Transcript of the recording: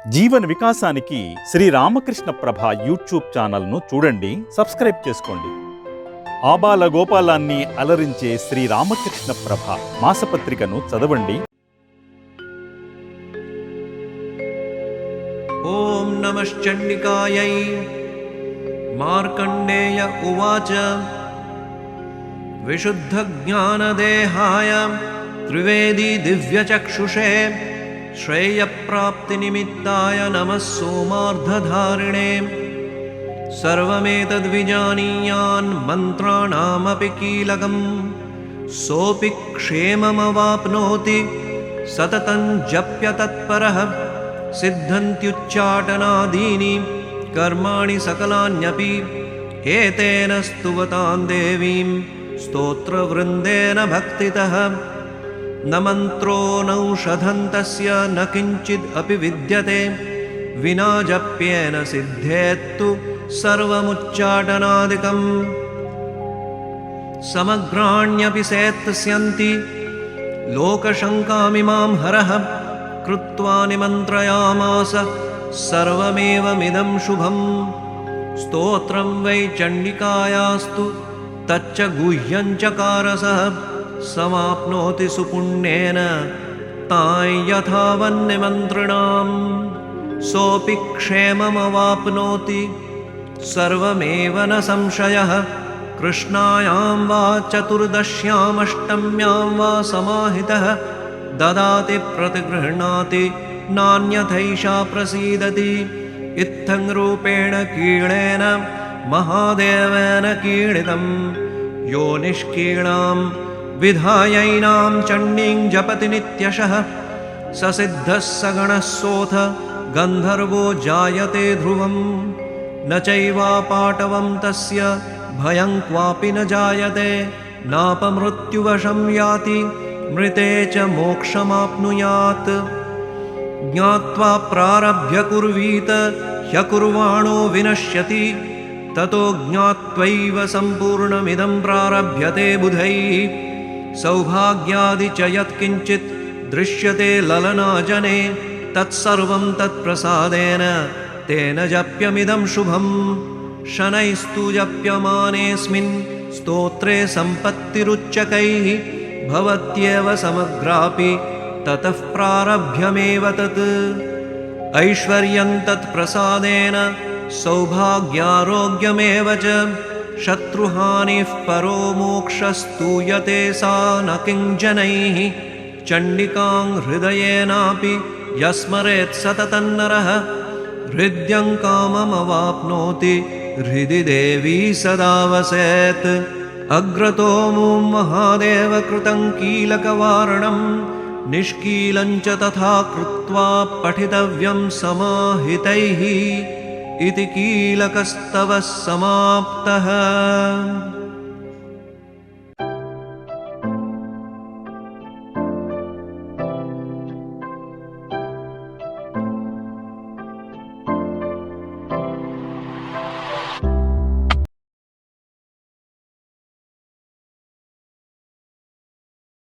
జీవన వికాసానికి శ్రీ రామకృష్ణ ప్రభ యూట్యూబ్ ఛానల్ను చూడండి, సబ్స్క్రైబ్ చేసుకోండి. ఆబాల గోపాలాన్ని అలరించే శ్రీ రామకృష్ణ ప్రభ మాసపత్రికను చదవండి. ఓం నమశ్చండికాయై. మార్కండేయ ఉవాచ విశుద్ధ జ్ఞానదేహాయ త్రివేదీ దివ్యచక్షుషే श्रेयप्राप्तिनिमित्ताय नमः सोमार्धधारिणे. सर्वमेतद्विजानीयान् मन्त्राणामपि कीलकम् सोऽपि क्षेममवाप्नोति सततं जप्य तत्परः. सिद्धन्त्युच्चाटनादीनि कर्माणि सकलान्यपि एतेन स्तुवतां देवीं स्तोत्रवृन्देन भक्तितः. न मन्त्रो नौषधं तस्य न किञ्चिद् अपि विद्यते विना जप्येन सिद्धेत्तु सर्वमुच्चाटनादिकम्. समग्राण्यपि सेत्स्यन्ति लोकशङ्कामिमां हरः. कृत्वा निमन्त्रयामास सर्वमेवमिदं शुभम्. स्तोत्रं वै चण्डिकायास्तु तच्च गुह्यं चकारसः. समाप्नोति सुपुण्येन तां यथावन्निमन्त्रणाम्. सोऽपि क्षेममवाप्नोति सर्वमेव न संशयः. कृष्णायां वा चतुर्दश्यामष्टम्यां वा समाहितः ददाति प्रतिगृह्णाति नान्यथैषा प्रसीदति. इत्थं रूपेण कीलेन महादेवेन कीलितं यो निष्कीलां विधायैनां चण्डीं जपति नित्यशः. स सिद्धः सगणः सोऽथ गन्धर्वो जायते ध्रुवम्. न चैवापाटवं तस्य भयं क्वापि न जायते. नापमृत्युवशं याति मृते च मोक्षमाप्नुयात्. ज्ञात्वा प्रारभ्य कुर्वीत ह्यकुर्वाणो विनश्यति. ततो ज्ञात्वैव सम्पूर्णमिदं प्रारभ्यते बुधैः. सौभाग्यादि च यत्किञ्चित् दृश्यते ललनाजने तत्सर्वं तत्प्रसादेन तेन जप्यमिदं शुभम्. शनैस्तु जप्यमानेऽस्मिन् स्तोत्रे सम्पत्तिरुच्चकैः भवत्येव समग्रापि ततः प्रारभ्यमेव तत्. ऐश्वर्यं तत्प्रसादेन सौभाग्यारोग्यमेव च. शत्रुहानिः परो मोक्षस्तूयते सा न किञ्जनैः. चण्डिकां हृदयेनापि यस्मरेत् सततं नरः हृद्यं काममवाप्नोति हृदि देवी सदा वसेत्. अग्रतो मुं महादेव कृतं कीलकवारणं निष्कीलं च तथा कृत्वा पठितव्यं समाहितैः. इति कीलकस्तवः समाप्तः.